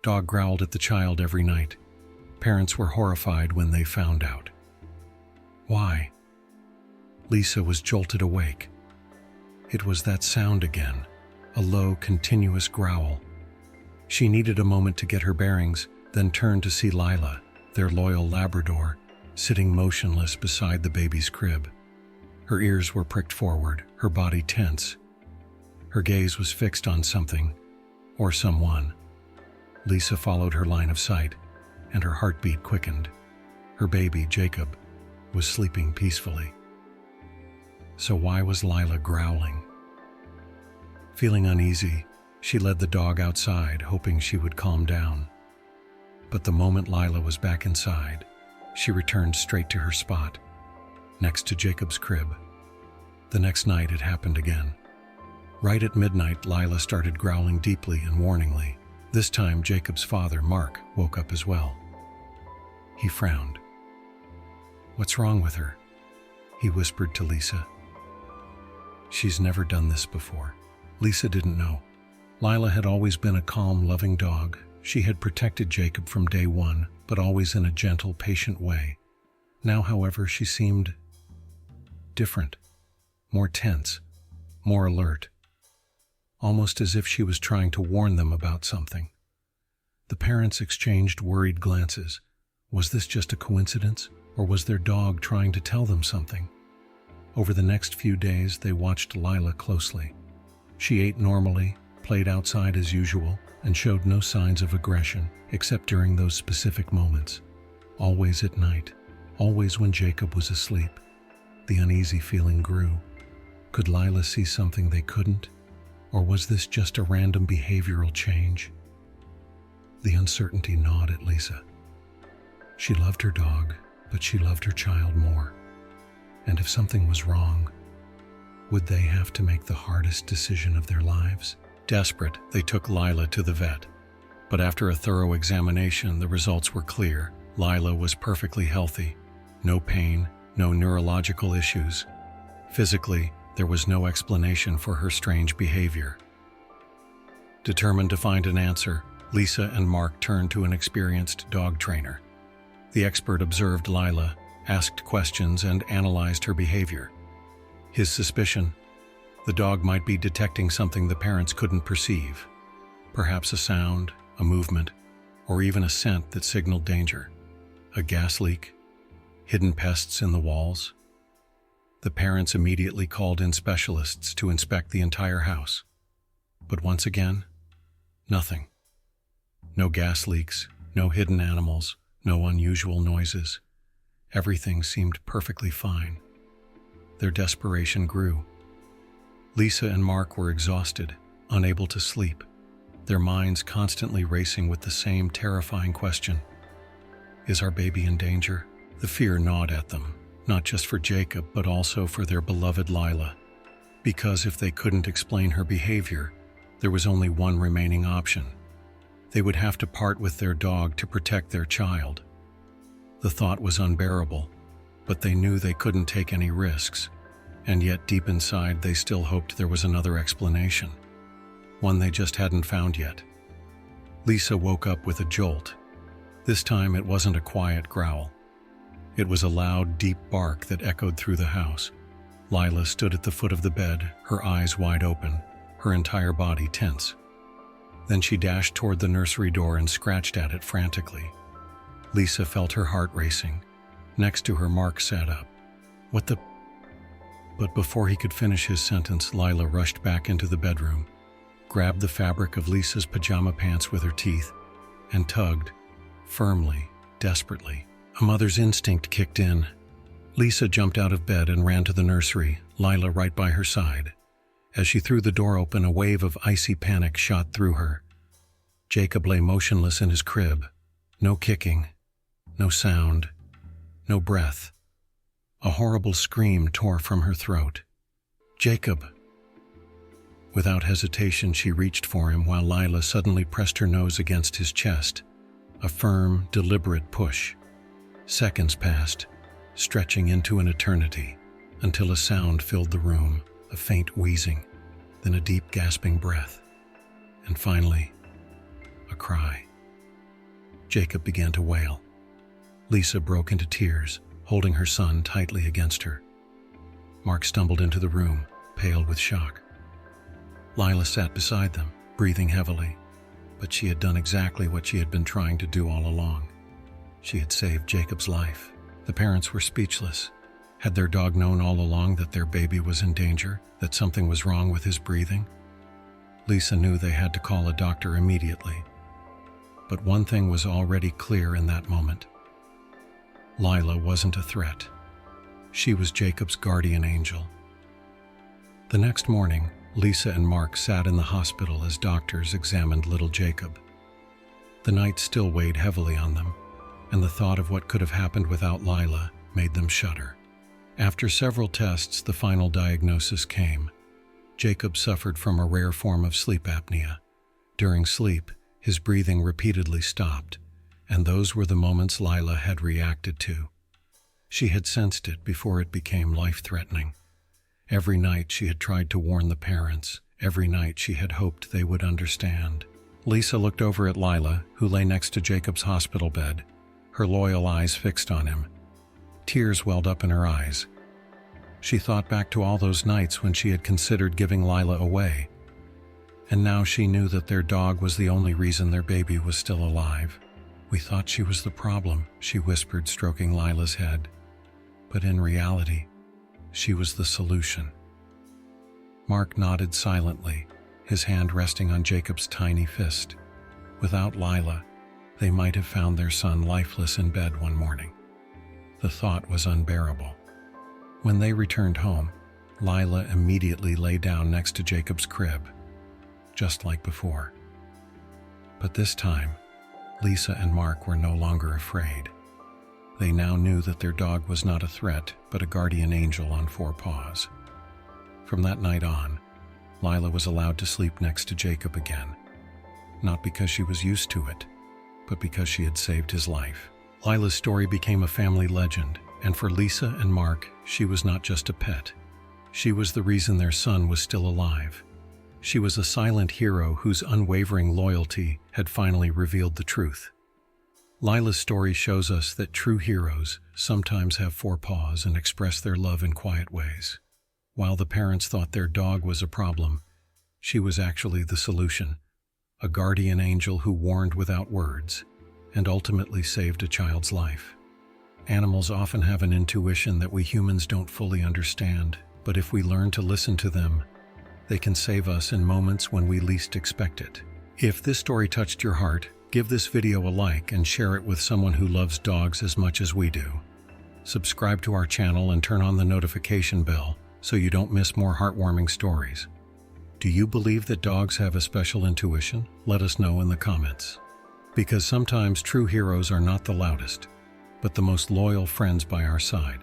Dog growled at the child every night. Parents were horrified when they found out. Why? Lisa was jolted awake. It was that sound again, a low, continuous growl. She needed a moment to get her bearings, then turned to see Lila, their loyal Labrador, sitting motionless beside the baby's crib. Her ears were pricked forward, her body tense. Her gaze was fixed on something, or someone. Lisa followed her line of sight, and her heartbeat quickened. Her baby, Jacob, was sleeping peacefully. So why was Lila growling? Feeling uneasy, she led the dog outside, hoping she would calm down. But the moment Lila was back inside, she returned straight to her spot, next to Jacob's crib. The next night it happened again. Right at midnight, Lila started growling deeply and warningly. This time, Jacob's father, Mark, woke up as well. He frowned. "What's wrong with her?" he whispered to Lisa. "She's never done this before." Lisa didn't know. Lila had always been a calm, loving dog. She had protected Jacob from day one, but always in a gentle, patient way. Now, however, she seemed different, more tense, more alert, almost as if she was trying to warn them about something. The parents exchanged worried glances. Was this just a coincidence, or was their dog trying to tell them something? Over the next few days, they watched Lila closely. She ate normally, played outside as usual, and showed no signs of aggression, except during those specific moments. Always at night, always when Jacob was asleep. The uneasy feeling grew. Could Lila see something they couldn't? Or was this just a random behavioral change? The uncertainty gnawed at Lisa. She loved her dog, but she loved her child more. And if something was wrong, would they have to make the hardest decision of their lives? Desperate, they took Lila to the vet. But after a thorough examination, the results were clear. Lila was perfectly healthy. No pain, no neurological issues. Physically, there was no explanation for her strange behavior. Determined to find an answer, Lisa and Mark turned to an experienced dog trainer. The expert observed Lila, asked questions, and analyzed her behavior. His suspicion: the dog might be detecting something the parents couldn't perceive. Perhaps a sound, a movement, or even a scent that signaled danger. A gas leak? Hidden pests in the walls? The parents immediately called in specialists to inspect the entire house. But once again, nothing. No gas leaks, no hidden animals, no unusual noises. Everything seemed perfectly fine. Their desperation grew. Lisa and Mark were exhausted, unable to sleep, their minds constantly racing with the same terrifying question. Is our baby in danger? The fear gnawed at them, not just for Jacob, but also for their beloved Lila. Because if they couldn't explain her behavior, there was only one remaining option. They would have to part with their dog to protect their child. The thought was unbearable, but they knew they couldn't take any risks. And yet deep inside they still hoped there was another explanation, one they just hadn't found yet. Lisa woke up with a jolt. This time it wasn't a quiet growl. It was a loud, deep bark that echoed through the house. Lila stood at the foot of the bed, her eyes wide open, her entire body tense. Then she dashed toward the nursery door and scratched at it frantically. Lisa felt her heart racing. Next to her, Mark sat up. "What the—" But before he could finish his sentence, Lila rushed back into the bedroom, grabbed the fabric of Lisa's pajama pants with her teeth, and tugged, firmly, desperately. A mother's instinct kicked in. Lisa jumped out of bed and ran to the nursery, Lila right by her side. As she threw the door open, a wave of icy panic shot through her. Jacob lay motionless in his crib. No kicking, no sound, no breath. A horrible scream tore from her throat. "Jacob!" Without hesitation, she reached for him while Lila suddenly pressed her nose against his chest. A firm, deliberate push. Seconds passed, stretching into an eternity, until a sound filled the room, a faint wheezing, then a deep gasping breath, and finally, a cry. Jacob began to wail. Lisa broke into tears, holding her son tightly against her. Mark stumbled into the room, pale with shock. Lila sat beside them, breathing heavily, but she had done exactly what she had been trying to do all along. She had saved Jacob's life. The parents were speechless. Had their dog known all along that their baby was in danger, that something was wrong with his breathing? Lisa knew they had to call a doctor immediately. But one thing was already clear in that moment. Lila wasn't a threat. She was Jacob's guardian angel. The next morning, Lisa and Mark sat in the hospital as doctors examined little Jacob. The night still weighed heavily on them, and the thought of what could have happened without Lila made them shudder. After several tests, the final diagnosis came. Jacob suffered from a rare form of sleep apnea. During sleep, his breathing repeatedly stopped, and those were the moments Lila had reacted to. She had sensed it before it became life-threatening. Every night she had tried to warn the parents. Every night she had hoped they would understand. Lisa looked over at Lila, who lay next to Jacob's hospital bed, her loyal eyes fixed on him. Tears welled up in her eyes. She thought back to all those nights when she had considered giving Lila away. And now she knew that their dog was the only reason their baby was still alive. "We thought she was the problem," she whispered, stroking Lila's head. But in reality, she was the solution. Mark nodded silently, his hand resting on Jacob's tiny fist. Without Lila, they might have found their son lifeless in bed one morning. The thought was unbearable. When they returned home, Lila immediately lay down next to Jacob's crib, just like before. But this time, Lisa and Mark were no longer afraid. They now knew that their dog was not a threat, but a guardian angel on four paws. From that night on, Lila was allowed to sleep next to Jacob again, not because she was used to it, but because she had saved his life. Lila's story became a family legend, and for Lisa and Mark, she was not just a pet. She was the reason their son was still alive. She was a silent hero whose unwavering loyalty had finally revealed the truth. Lila's story shows us that true heroes sometimes have four paws and express their love in quiet ways. While the parents thought their dog was a problem, she was actually the solution, a guardian angel who warned without words and ultimately saved a child's life. Animals often have an intuition that we humans don't fully understand, but if we learn to listen to them, they can save us in moments when we least expect it. If this story touched your heart, give this video a like and share it with someone who loves dogs as much as we do. Subscribe to our channel and turn on the notification bell so you don't miss more heartwarming stories. Do you believe that dogs have a special intuition? Let us know in the comments. Because sometimes true heroes are not the loudest, but the most loyal friends by our side.